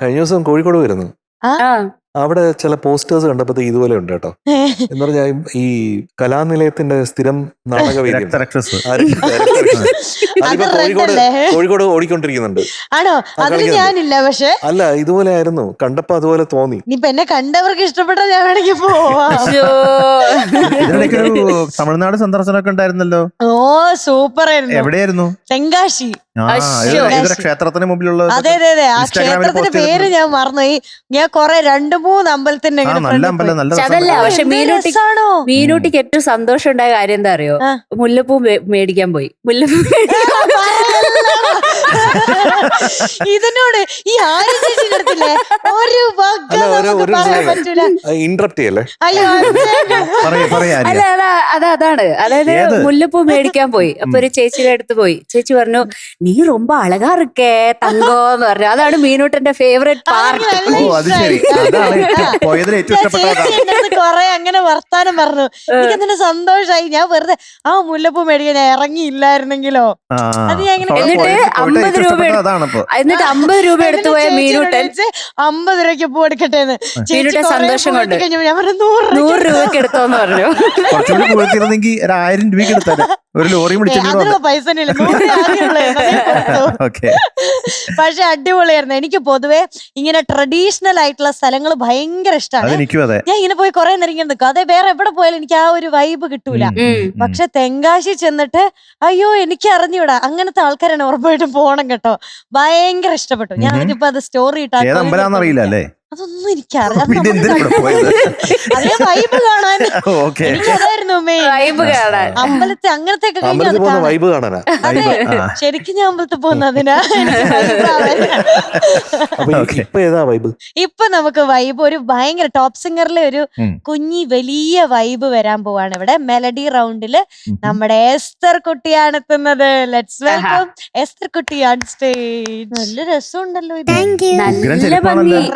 കഴിഞ്ഞ ദിവസം കോഴിക്കോട് വരുന്നു. അവിടെ ചില പോസ്റ്റേഴ്സ് കണ്ടപ്പോ ഇതുപോലെ ഉണ്ട് കേട്ടോ. എന്ന് പറഞ്ഞാൽ ഈ കലാനിലയത്തിന്റെ സ്ഥിരം നാടകവേദി കോഴിക്കോട് ഓടിക്കൊണ്ടിരിക്കുന്നുണ്ട്. ആണോ? അതിന് ഞാനില്ല. പക്ഷെ അല്ല, ഇതുപോലെ ആയിരുന്നു, കണ്ടപ്പോ അതുപോലെ തോന്നി. ഇനിയിപ്പൊ എന്നെ കണ്ടവർക്ക് ഇഷ്ടപ്പെട്ട ഞാൻ വേണമെങ്കിൽ പോവാ. തമിഴ്നാട് സന്ദർശനമൊക്കെ ഉണ്ടായിരുന്നല്ലോ. ഓ സൂപ്പർ ആയിരുന്നു. എവിടെയായിരുന്നു? തെങ്കാശി. ക്ഷേത്രത്തിന് മുമ്പിലുള്ള. അതെ അതെ അതെ, ആ ക്ഷേത്രത്തിന്റെ പേര് ഞാൻ മറന്നുപോയി. ഞാൻ കൊറേ 2-3 അമ്പലത്തിന്റെ അതല്ല. പക്ഷെ മീനൂട്ടിക്ക് ഏറ്റവും സന്തോഷം ഉണ്ടായ കാര്യം എന്താ അറിയോ? മുല്ലപ്പൂ മേടിക്കാൻ പോയി. മുല്ലപ്പൂ ഇതിനോട് ഈ ആരും ചേച്ചില്ലേ ഇന്ററപ്റ്റ് ചെയ്യല്ലേ? അതാണ്. അതായത് മുല്ലപ്പൂ മേടിക്കാൻ പോയി. അപ്പൊ ഒരു ചേച്ചിയുടെ അടുത്ത് പോയി. ചേച്ചി പറഞ്ഞു, നീ ரொம்ப അഴകാ இருக்கே തങ്കോന്ന് പറഞ്ഞു. അതാണ് മീനൂട്ടന്റെ ഫേവറേറ്റ് പാർട്ട്. കൊറേ അങ്ങനെ വർത്താനം പറഞ്ഞു. എനിക്ക് അതിന് സന്തോഷായി. ഞാൻ വെറുതെ ആ മുല്ലപ്പൂ മേടിക്കാൻ ഞാൻ ഇറങ്ങിയില്ലായിരുന്നെങ്കിലോ. അത് ഞാൻ എന്നിട്ട് 50 രൂപ എടുത്തു പോയ മീനൂട്ടൻ 50 രൂപയ്ക്ക് പൂ എടുക്കട്ടെ എന്ന് മീനൂട്ടൻ സന്തോഷം കൊണ്ട് ഞാൻ പറഞ്ഞു 100 രൂപയ്ക്ക് എടുത്തോന്ന് പറഞ്ഞു. 1000 രൂപയ്ക്ക് എടുത്താൽ ഒരു ലോറി പൈസ. പക്ഷെ അടിപൊളിയായിരുന്നു. എനിക്ക് പൊതുവെ ഇങ്ങനെ ട്രഡീഷണൽ ആയിട്ടുള്ള സ്ഥലങ്ങൾ ഭയങ്കര ഇഷ്ടമാണ്. ഞാൻ ഇങ്ങനെ പോയി കുറെ നേരം ഇങ്ങനെ നിൽക്കും. അതെ, വേറെ എവിടെ പോയാലും എനിക്ക് ആ ഒരു വൈബ് കിട്ടൂല. പക്ഷെ തെങ്കാശി ചെന്നിട്ട് അയ്യോ എനിക്ക് അറിഞ്ഞൂടാ, അങ്ങനത്തെ ആൾക്കാരാണ് ഉറപ്പായിട്ടും പോണം കേട്ടോ. ഭയങ്കര ഇഷ്ടപ്പെട്ടു. ഞാൻ അതിനിപ്പോ അത് സ്റ്റോറി ഇട്ടാ അതൊന്നും എനിക്കറിയാം. അതേ വൈബ് കാണാൻ എനിക്കതായിരുന്നു അമ്പലത്തിൽ അങ്ങനത്തെ അതെ, ശരിക്കും ഞാൻ അമ്പലത്തിൽ പോകുന്നതിനാ. ഇപ്പൊ നമുക്ക് വൈബ് ഒരു ഭയങ്കര ടോപ്പ് സിംഗറിലെ ഒരു കുഞ്ഞി വലിയ വൈബ് വരാൻ പോവാണ്. ഇവിടെ മെലഡി റൗണ്ടില് നമ്മുടെ എസ്തർ കുട്ടിയാണ് എത്തുന്നത്. ലെറ്റ്സ് വെൽക്കം എസ്തർ കുട്ടി ഓൺ സ്റ്റേജ്. നല്ല രസമുണ്ടല്ലോ ഇത്.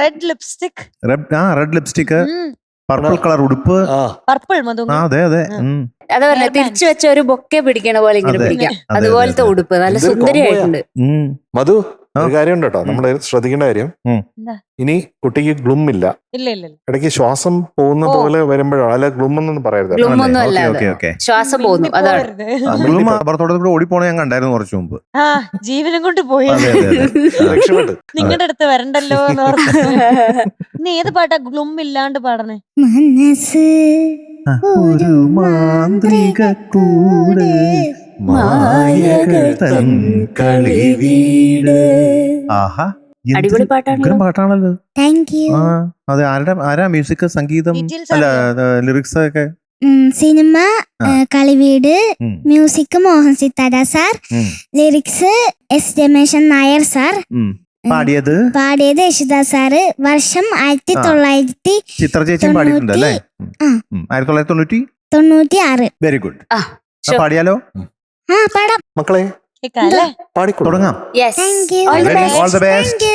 Red lipstick, red lipstick, purple colour ഉടുപ്പ്. പർപ്പിൾ മധു. അതെ അതെ, അതാ പറഞ്ഞ തിരിച്ചു വെച്ച ഒരു ബൊക്കെ പിടിക്കണ പോലെ ഇങ്ങനെ പിടിക്കാം. അതുപോലത്തെ ഉടുപ്പ് നല്ല സുന്ദരിയായിട്ടുണ്ട്. മധു, ഒരു കാര്യം കേട്ടോ, നമ്മള് ശ്രദ്ധിക്കേണ്ട കാര്യം, ഇനി കുട്ടിക്ക് ഗ്ലൂം ഇല്ല. ഇടയ്ക്ക് ശ്വാസം പോകുന്ന പോലെ വരുമ്പോഴോ അല്ല ഗ്ലൂം ഒന്നും പറയരുത്. ശ്വാസം പോകുന്നു, അതാണ്. ഓടിപ്പോണ ഞാൻ കണ്ടായിരുന്നു കുറച്ചു മുമ്പ്. ജീവനം കൊണ്ട് പോയി നിങ്ങളുടെ അടുത്ത് വരണ്ടല്ലോ എന്ന് ഓർത്ത്. ഇനി ഏത് പാട്ടാ ഗ്ലൂം ഇല്ലാണ്ട് പാടണേ? മനസ്സ് ഒരു മാന്ത്രിക കൂട്, മായകൾ തൻ കളിവീട്. ആഹാ, അടിപൊളി പാട്ടാണല്ലോ. Thank you. അതെ, ആരാ മ്യൂസിക്, സംഗീതം അല്ല ലിറിക്സ് ഒക്കെ? Cinema Kaliveedu, music Mohan Sithara sir, lyrics S Ramesan Nair sir, പാടിയത് യേശുദാസ് സാറ്. വർഷം 1900. ചിത്ര ചേച്ചി പാടിയിട്ടുണ്ടല്ലേ? 1996. Very good. പാടിയാലോ? പാടാം മക്കളെ, തുടങ്ങാം. Thank you. All the best.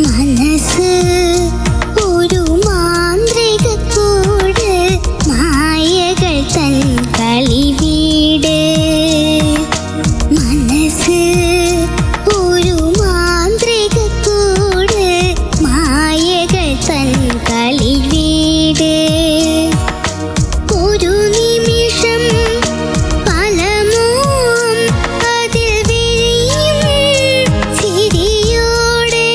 മനസ്സ് ഒരു മാന്ത്രിക കൂട്, മായകൾ തൻ കളിവീട്. മനസ്സ് ഒരു മാന്ത്രിക കൂട്, മായകൾ തൻ കളിവീട്. ഒരു നിമിഷം പല മോഹം അതിൽ വിരിയും ചിരിയോടെ.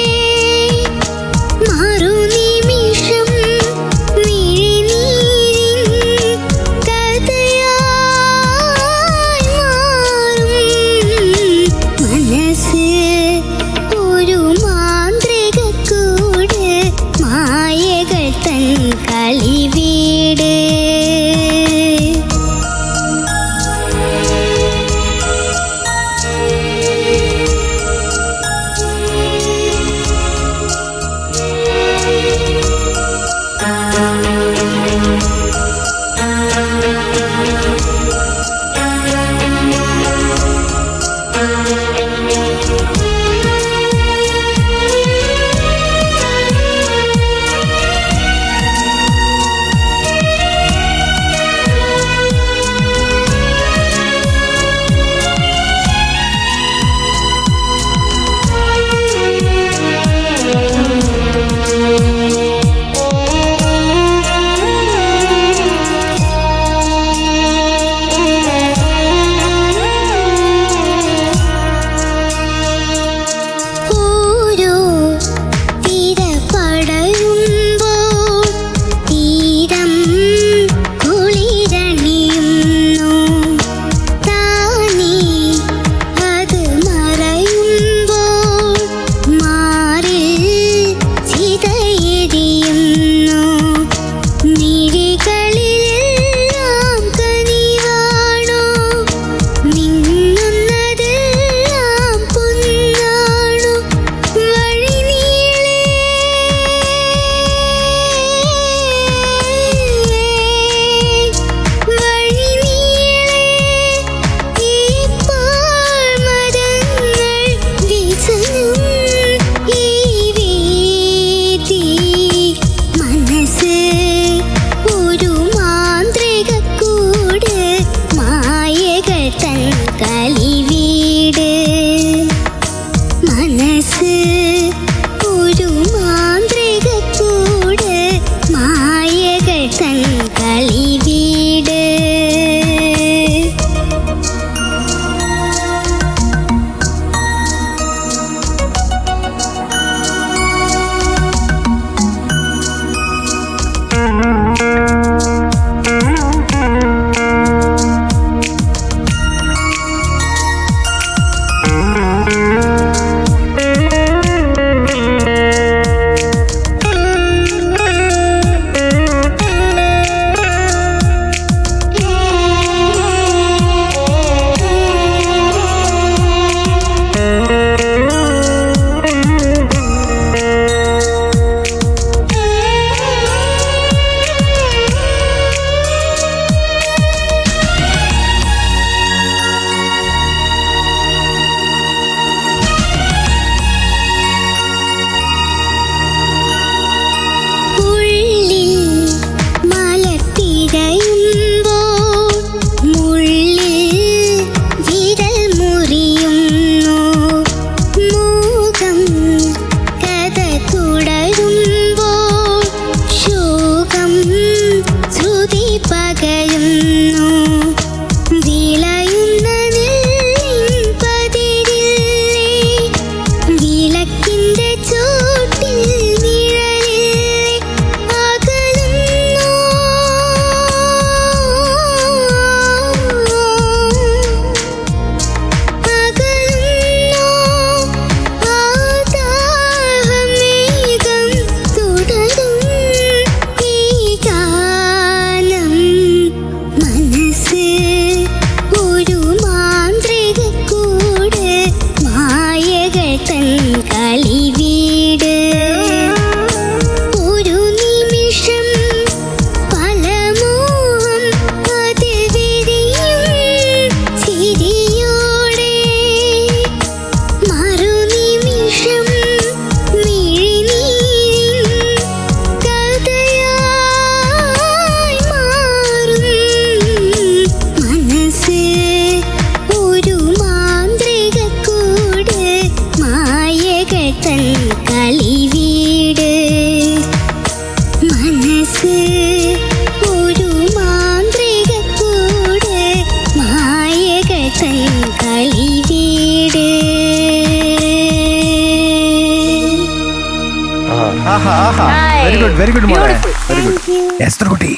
വെരി ഗുഡ് വെരി ഗുഡ് മോളെ വെരി ഗുഡ്. എസ്തർ കുട്ടി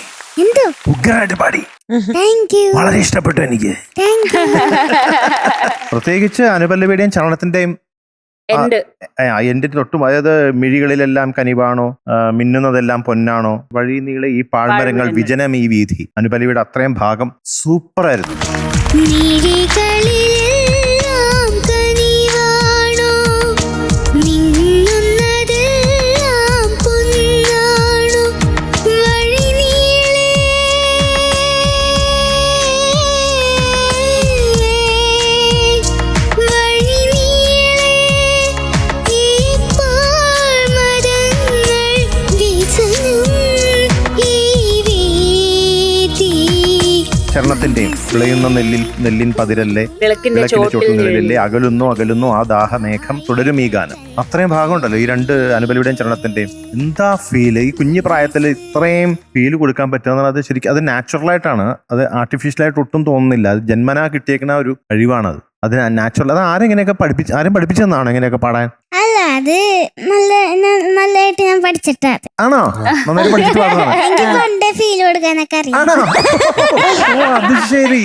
ഉഗ്രനായിട്ട് പാടി, വളരെ ഇഷ്ടപ്പെട്ടു എനിക്ക്. പ്രത്യേകിച്ച് അനുപല്ലവിയുടെയും ചലനത്തിന്റെയും എന്റെ തൊട്ടും, അതായത് മിഴികളിലെല്ലാം കനിവാണോ, മിന്നുന്നതെല്ലാം പൊന്നാണോ, വഴി നീളെ ഈ പാഴ്മരങ്ങൾ, വിജനം ഈ വീഥി, അനുപല്ലവിയുടെ അത്രയും ഭാഗം സൂപ്പറായിരുന്നു. വിളയുന്ന നെല്ലിൻ പതിരല്ലേ, വിളക്കിന്റെ ചോട്ടിൽ ചോട്ടിൽ നിഴലില്ലേ, അകലുന്നു ആ ദാഹമേഘം തുടരും ഈ ഗാനം. അത്രയും ഭാഗമുണ്ടല്ലോ ഈ രണ്ട് അനുപല്ലവിയുടെയും ചരണത്തിന്റെയും. എന്താ ഫീല് ഈ കുഞ്ഞു പ്രായത്തിൽ ഇത്രയും ഫീല് കൊടുക്കാൻ പറ്റുക, അത് ശരിക്കും അത് നാച്ചുറൽ ആയിട്ടാണ്, അത് ആർട്ടിഫിഷ്യലായിട്ട് ഒട്ടും തോന്നുന്നില്ല. അത് ജന്മനാ കിട്ടിയേക്കുന്ന ഒരു കഴിവാണത്. അത് നാച്ചുറൽ. അത് ആരെങ്ങനെയൊക്കെ ആരും പഠിപ്പിച്ചെന്നാണോ എങ്ങനെയൊക്കെ പാടാൻ? അല്ല, അത് നല്ലതായിട്ട് ഞാൻ പഠിച്ചിട്ടാണ്. ആണോ? നന്നായിട്ട് പഠിച്ചിട്ട് പാടുന്നതാണ്. എനിക്ക് കൊണ്ട് ഫീൽ കൊടുക്കാനൊക്കെ അറിയാം. ആണോ? ഓ, അത് ശരി.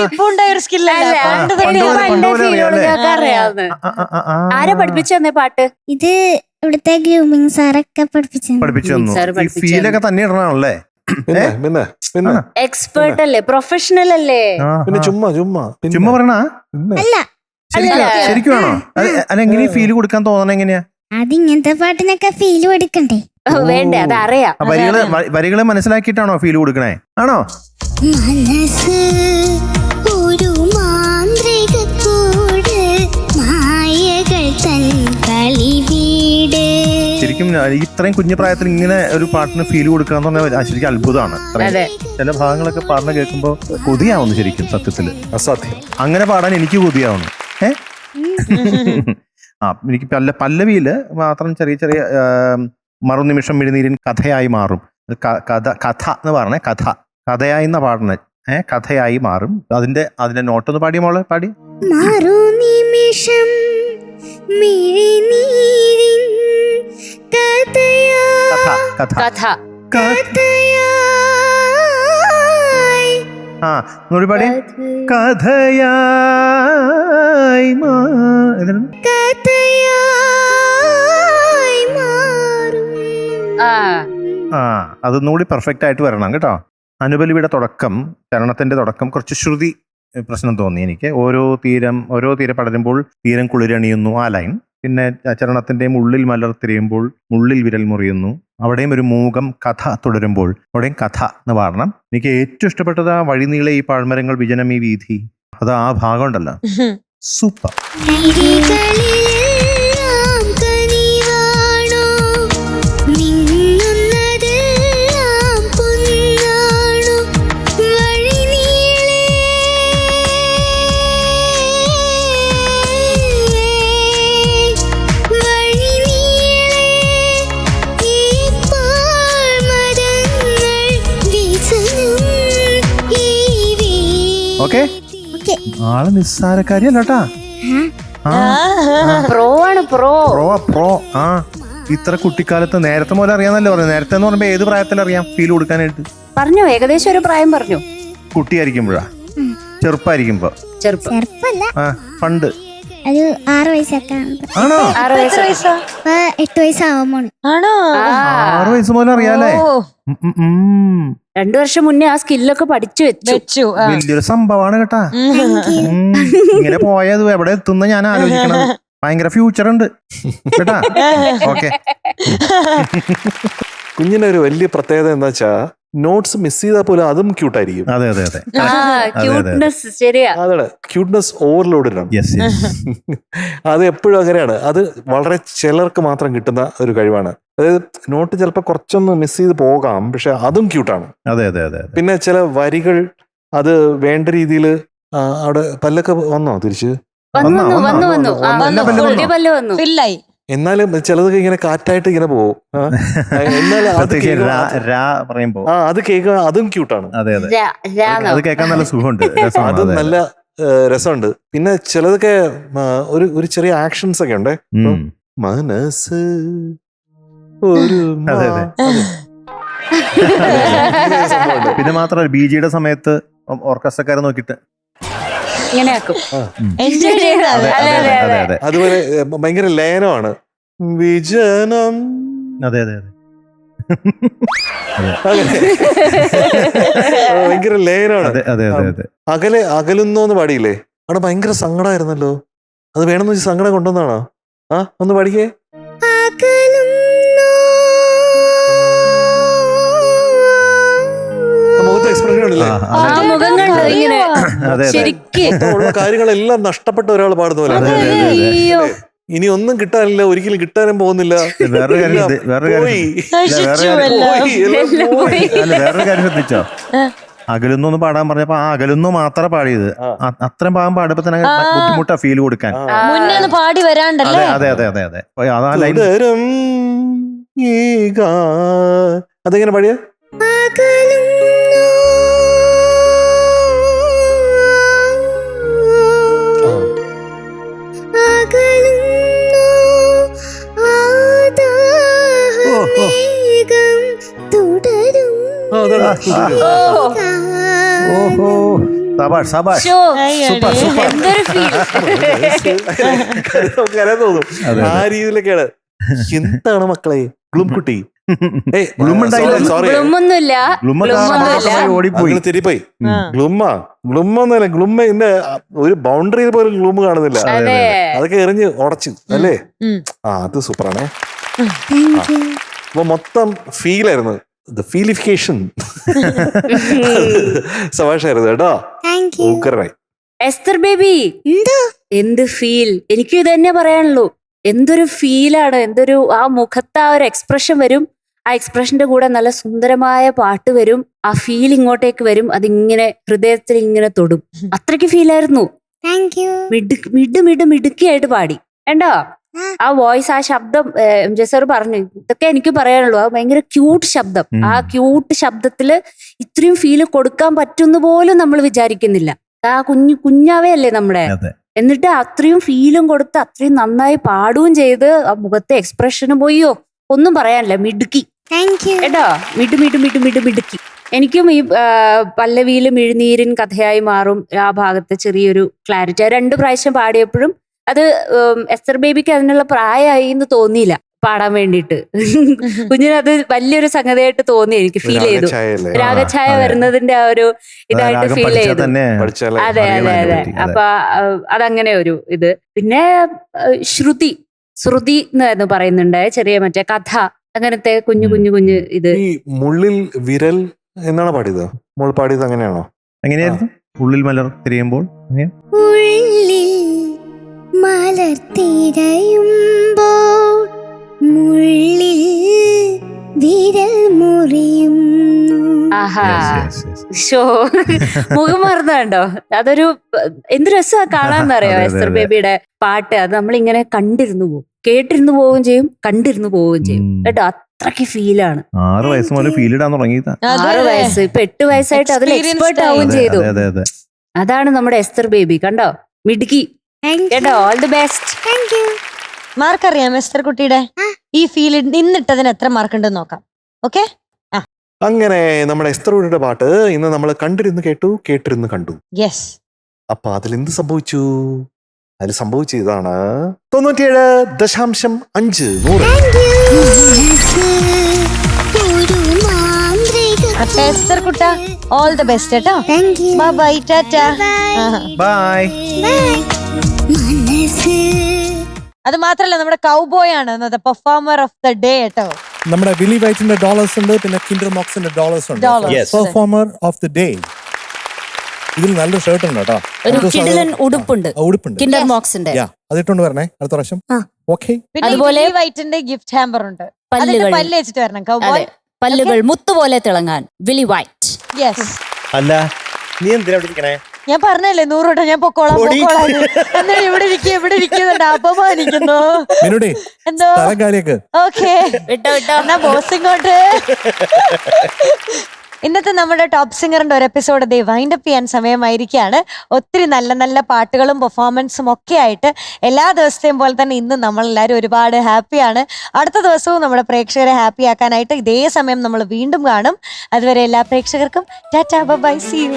ഇപ്പൊ ഉണ്ടായ ഒരു സ്കില്ലല്ല. അറിയാവുന്ന ആരെ പഠിപ്പിച്ചു തന്നേ പാട്ട്? ഇത് ഇവിടുത്തെ ഗ്രൂമിങ് സാറൊക്കെ പഠിപ്പിച്ചു തന്നു. ഈ ഫീലൊക്കെ തന്നെ ഇടണല്ലേ? പിന്നെ പിന്നെ പിന്നെ എക്സ്പേർട്ട് അല്ലേ, പ്രൊഫഷണൽ അല്ലേ? പിന്നെ ചുമ്മാ പറയണ അല്ല, ശരിക്കും ആണോ? അതെങ്ങനെ ഫീല് കൊടുക്കാൻ തോന്നണ എങ്ങനെയാ? അതിങ്ങനത്തെ പാട്ടിനൊക്കെ ഫീൽ കൊടുക്കണ്ടേ? വേണ്ടേ, അതറിയാം. വരികളെ മനസ്സിലാക്കിയിട്ടാണോ ഫീല് കൊടുക്കണേ? ആണോ? മനസ്സ് ഒരു മാന്ത്രിക കൂട്, മായകൾ തൻ കളി വീട്. ശരിക്കും ഇത്രയും കുഞ്ഞു പ്രായത്തിൽ ഇങ്ങനെ ഒരു പാട്ടിന് ഫീൽ കൊടുക്കാന്ന് പറഞ്ഞാൽ ശരിക്കും അത്ഭുതമാണ്. ചില ഭാഗങ്ങളൊക്കെ പാടുന്ന കേൾക്കുമ്പോ കൊതിയാവുന്നു ശരിക്കും, സത്യത്തില് അസാധ്യം. അങ്ങനെ പാടാൻ എനിക്ക് കൊതിയാവുന്നു. എനിക്ക് പല്ലവിയില് മാത്രം ചെറിയ ചെറിയ മറുനിമിഷം മിഴിനീരിൻ കഥയായി മാറും. കഥ എന്ന് പറഞ്ഞേ, കഥയായി എന്നാ പാടണേ. കഥയായി മാറും. അതിന്റെ നോട്ടൊന്ന് പാടിയ മോള് പാടി. മറുനിമിഷം മിഴിനീരിൻ കഥ. കഥയായി. ആ നോടി പാടി. കഥയായി മാറും. അതൊന്നുകൂടി പെർഫെക്റ്റ് ആയിട്ട് വരണം കേട്ടോ. അനുപല്ലവിയുടെ തുടക്കം, ചരണത്തിന്റെ തുടക്കം കുറച്ച് ശ്രുതി പ്രശ്നം തോന്നി എനിക്ക്. ഓരോ തീരം പടരുമ്പോൾ തീരം കുളിരണിയുന്നു, ആ ലൈൻ. പിന്നെ ചരണത്തിന്റെയും ഉള്ളിൽ മലർത്തിരിയുമ്പോൾ മുള്ളിൽ വിരൽ മുറിയുന്നു, അവിടെയും ഒരു മൂകം കഥ തുടരുമ്പോൾ അവിടെയും കഥ എന്ന് പാടണം. എനിക്ക് ഏറ്റവും ഇഷ്ടപ്പെട്ടത് ആ വഴിനീളെ ഈ പാഴ്മരങ്ങൾ വിജനം ഈ വീഥി, അത് ആ ഭാഗം ഉണ്ടല്ലോ, സൂപ്പർ. ഓക്കെ, ആള് നിസ്സാരക്കാരിയല്ലോട്ടാ. പ്രോ ആണ്, പ്രോ. ആ ഇത്ര കുട്ടിക്കാലത്ത് നേരത്തെ പോലെ അറിയാന്നല്ലോ പറഞ്ഞു. നേരത്തെ എന്ന് പറയുമ്പോ ഏത് പ്രായത്തിൽ അറിയാം ഫീൽ കൊടുക്കാനായിട്ട്? പറഞ്ഞു, ഏകദേശം ഒരു പ്രായം പറഞ്ഞു. കുട്ടിയായിരിക്കുമ്പോഴാ, ചെറുപ്പായിരിക്കുമ്പോ? ചെറുപ്പല്ല, പണ്ട് ഒരു 6 വയസ്സൊക്കെ. ആണോ? 6 വയസ്സ്. 8 വയസ്സാവുമ്പോൾ. ആണോ? 6 വയസ്സ് മുതൽ അറിയാലേ. 2 വർഷം മുന്നേ ആ സ്കില്ലൊക്കെ പഠിച്ചു വെച്ചു. വലിയൊരു സംഭവമാണ് കേട്ടാ. ഇങ്ങനെ പോയത് എവിടെ എത്തുന്ന ഞാൻ ആലോചിക്കണം. ഭയങ്കര ഫ്യൂച്ചർ ഉണ്ട് കേട്ടാ. ഓക്കെ. കുഞ്ഞിന് ഒരു വലിയ പ്രത്യേകത എന്താ വെച്ചാ, നോട്ട്സ് മിസ് ചെയ്താൽ പോലും അതും ക്യൂട്ടായിരിക്കും. അതെ ക്യൂട്ട്നെസ് ഓവർലോഡഡ് ആണ്. അത് എപ്പോഴും അങ്ങനെയാണ്. അത് വളരെ ചിലർക്ക് മാത്രം കിട്ടുന്ന ഒരു കഴിവാണ്. അതായത് നോട്ട് ചിലപ്പോൾ കുറച്ചൊന്ന് മിസ് ചെയ്ത് പോകാം, പക്ഷെ അതും ക്യൂട്ടാണ്. പിന്നെ ചില വരികൾ അത് വേണ്ട രീതിയിൽ അവിടെ പല്ലൊക്കെ വന്നോ തിരിച്ച്? എന്നാലും ചിലതൊക്കെ ഇങ്ങനെ കാറ്റായിട്ട് ഇങ്ങനെ പോകും. എന്നാലും അത് കേൾക്കാൻ അതും ക്യൂട്ടാണ്. അത് കേൾക്കാൻ നല്ല സുഖമുണ്ട്, അത് നല്ല രസമുണ്ട്. പിന്നെ ചിലതൊക്കെ ഒരു ചെറിയ ആക്ഷൻസ് ഒക്കെ ഉണ്ട്. മനസ്സ് ഒരു പിന്നെ മാത്രമല്ല ബിജിയുടെ സമയത്ത് ഓർക്കസ്ട്രക്കാരെ നോക്കിയിട്ട് അതുപോലെ ഭയങ്കര ലയനമാണ്. വിജനം. അതെ ഭയങ്കര ലയനമാണ്. അകലുന്നോന്ന് പാടിയില്ലേ? അവിടെ ഭയങ്കര സങ്കടമായിരുന്നല്ലോ. അത് വേണമെന്ന് വെച്ചാൽ സങ്കടം കൊണ്ടുവന്നാണോ? ഒന്ന് പാടിക്കേ. മുഖത്ത് എക്സ്പ്രഷൻ ഉണ്ടല്ലേ? കാര്യങ്ങളെല്ലാം നഷ്ടപ്പെട്ട ഒരാൾ പാടുന്ന പോലെ. ഇനി ഒന്നും കിട്ടാനില്ല, ഒരിക്കലും കിട്ടാനും പോകുന്നില്ല. വേറൊരു കാര്യം ശ്രദ്ധിച്ചോ? അകലുന്നു പാടാൻ പറഞ്ഞപ്പോ ആ അകലുന്നു മാത്രം പാടിയത്. അത്രയും ഭാഗം പാടിയപ്പോ തന്നെ ബുദ്ധിമുട്ടാ ഫീൽ കൊടുക്കാൻ. മുന്നേ ഒന്ന് പാടി വരാണ്ടല്ലേ. അതെ അതെ അതെ അതെ അതാ ലൈൻ. അതെങ്ങനെ പാടിയ? എന്തൊരു ഫീൽ. തോന്നും ആ രീതിയിലൊക്കെയാണ്. എന്താണ് മക്കളെ ഗ്ലുംകുട്ടി? തെരിപ്പോയി. ഗ്ലുമ്മൊന്നുമല്ല, ഗ്ലുമ്മ ഒരു ബൗണ്ടറിയിൽ പോലും ഗ്ലൂം കാണുന്നില്ല. അതൊക്കെ എറിഞ്ഞ് ഉടച്ചു അല്ലേ? അത് സൂപ്പറാണേ. അപ്പൊ മൊത്തം ഫീലായിരുന്നു, ഫീലിഫിക്കേഷൻ സവാഷായിരുന്നു കേട്ടോ. സൂപ്പറായി. എസ്തർ ബേബി എന്ത് ഫീൽ. എനിക്കും ഇത് തന്നെ പറയാനുള്ളൂ. എന്തൊരു ഫീലാണ്, എന്തൊരു ആ മുഖത്ത് ആ ഒരു എക്സ്പ്രഷൻ വരും. ആ എക്സ്പ്രഷന്റെ കൂടെ നല്ല സുന്ദരമായ പാട്ട് വരും. ആ ഫീൽ ഇങ്ങോട്ടേക്ക് വരും. അതിങ്ങനെ ഹൃദയത്തിൽ ഇങ്ങനെ തൊടും. അത്രയ്ക്ക് ഫീലായിരുന്നു. മിടുക്കിയായിട്ട് പാടി കണ്ടോ. ആ വോയിസ്, ആ ശബ്ദം എം.ജെ. സാർ പറഞ്ഞു. ഇതൊക്കെ എനിക്ക് പറയാനുള്ളൂ. ആ ഭയങ്കര ക്യൂട്ട് ശബ്ദം. ആ ക്യൂട്ട് ശബ്ദത്തില് ഇത്രയും ഫീല് കൊടുക്കാൻ പറ്റുന്ന പോലും നമ്മൾ വിചാരിക്കുന്നില്ല. ആ കുഞ്ഞാവേ അല്ലേ നമ്മുടെ. എന്നിട്ട് അത്രയും ഫീലും കൊടുത്ത് അത്രയും നന്നായി പാടുകയും ചെയ്ത് ആ മുഖത്തെ എക്സ്പ്രഷനും പോയോ ഒന്നും പറയാനില്ല. മിടുക്കി കേട്ടോ. മിടുക്കി. എനിക്കും ഈ പല്ലവിയിലും മിഴുനീരിൻ കഥയായി മാറും ആ ഭാഗത്ത് ചെറിയൊരു ക്ലാരിറ്റി. 2 പ്രാവശ്യം പാടിയപ്പോഴും അത് എസ്തർ ബേബിക്ക് അതിനുള്ള പ്രായമായി എന്ന് തോന്നിയില്ല പാടാൻ വേണ്ടിയിട്ട്. കുഞ്ഞിനത് വലിയൊരു സംഗതിയായിട്ട് തോന്നി. എനിക്ക് ഫീൽ ചെയ്തു. രാഗഛായ വരുന്നതിന്റെ ആ ഒരു ഇതായിട്ട് ഫീൽ ചെയ്തു. അതെ അതെ അതെ. അപ്പൊ അതങ്ങനെ ഒരു ഇത്. പിന്നെ ശ്രുതി എന്ന് പറയുന്നുണ്ട്. ചെറിയ മറ്റേ കഥ അങ്ങനത്തെ കുഞ്ഞു ഇത്. ഈ മുള്ളിൽ വിരൽ എന്നാണ് പാടിയത്? മോൾ പാടിയത് അങ്ങനെയാണോ? എങ്ങനെയായിരുന്നു? ഉള്ളിൽ മലർ തിരിയുമ്പോൾ മലർത്തിരയുമ്പോൾ മുള്ളിൽ വിരൽ മുറിയും. ആഹാ, ഷോ മുഖം മറന്നുണ്ടോ? അതൊരു എന്ത് രസമാ കാണാന്നറിയോ എസ്തർ ബേബിയുടെ പാട്ട്. അത് നമ്മളിങ്ങനെ കണ്ടിരുന്നു പോകും, കേട്ടിരുന്നു പോവുകയും ചെയ്യും, കണ്ടിരുന്നു പോവുകയും ചെയ്യും കേട്ടോ. അത്രയ്ക്ക് ഫീലാണ്. 6 വയസ്സ് മുതൽ ഫീൽ ഇടാൻ തുടങ്ങിയതാ. 6 വയസ്സ്, ഇപ്പൊ 8 വയസ്സായിട്ട് അതിൽ എക്സ്പേർട്ട് ആവുകയും ചെയ്തു. അതാണ് നമ്മുടെ എസ്തർ ബേബി. കണ്ടോ, മിടുക്കി കേട്ടോ. All the best. മാർക്ക് അറിയാം എസ്തർ കുട്ടിയുടെ ഈ ഫീൽ ഇന്നിട്ടതിന് എത്ര മാർക്ക് ഉണ്ടെന്ന് നോക്കാം. ഓക്കെ. അങ്ങനെ നമ്മുടെ എസ്തർ കുട്ടിയുടെ പാട്ട് ഇന്ന് നമ്മൾ കണ്ടിരുന്ന് കേട്ടു, കേട്ടിരുന്ന് കണ്ടു. യെസ്. അപ്പൊ അതിൽ എന്ത് സംഭവിച്ചു? അതിൽ സംഭവിച്ച ഇതാണ് 97.5 എസ്തർ കുട്ട ഓൾ ദി ബെസ്റ്റ് കേട്ടോ. Bye bye, Tata. ബൈ. അത് മാത്രല്ല നമ്മുടെ കൗബോയ് ആണ് പെർഫോമർ ഓഫ് ദ ഡേ കേട്ടോ. നമ്മുടെ വില്ലി വൈറ്റിന്റെ ഡോളേഴ്സ് ഉണ്ട്, പിന്നെ കിൻഡർ മോക്സിന്റെ ഡോളേഴ്സ് ഉണ്ട്. Performer of the day. ഇതിൽ നല്ലൊരു ഷർട്ട് ഉണ്ട് കേട്ടോ. ഒരു കിടിലൻ ഉടുപ്പുണ്ട് കിൻഡർ മോക്സിന്റെ. അതിട്ടുകൊണ്ട് വരണേ അടുത്ത പ്രാവശ്യം. ഓക്കെ. അതുപോലെ വൈറ്റിന്റെ ഗിഫ്റ്റ് ഹാമ്പർ ഉണ്ട്. പല്ല് വെച്ചിട്ട് വരണം കൗബോയ്. പല്ലുകൾ മുത്തുപോലെ തിളങ്ങാൻ വില്ലി വൈറ്റ്. യെസ്. അല്ല, നീ എന്തിനാ ഇവിടെ ഇരിക്കണേ? ഞാൻ പറഞ്ഞല്ലേ 100 വട്ടം ഞാൻ പൊക്കോളാം എന്നാലും ഇവിടെ ഇരിക്കുന്നുണ്ട്. അപമാനിക്കുന്നു. എന്തോ ഓക്കെ എന്നാ ബോസ് ഇങ്ങോട്ട്. ഇന്നത്തെ നമ്മുടെ ടോപ്പ് സിംഗറിന്റെ ഒരു എപ്പിസോഡ് വൈൻഡ് അപ്പ് ചെയ്യാൻ സമയമായിരിക്കുകയാണ്. ഒത്തിരി നല്ല നല്ല പാട്ടുകളും പെർഫോമൻസും ഒക്കെ ആയിട്ട് എല്ലാ ദിവസത്തെയും പോലെ തന്നെ ഇന്ന് നമ്മളെല്ലാവരും ഒരുപാട് ഹാപ്പിയാണ്. അടുത്ത ദിവസവും നമ്മുടെ പ്രേക്ഷകരെ ഹാപ്പി ആക്കാനായിട്ട് ഇതേ സമയം നമ്മൾ വീണ്ടും കാണും. അതുവരെ എല്ലാ പ്രേക്ഷകർക്കും ടാറ്റാ, ബൈ, സീ യു.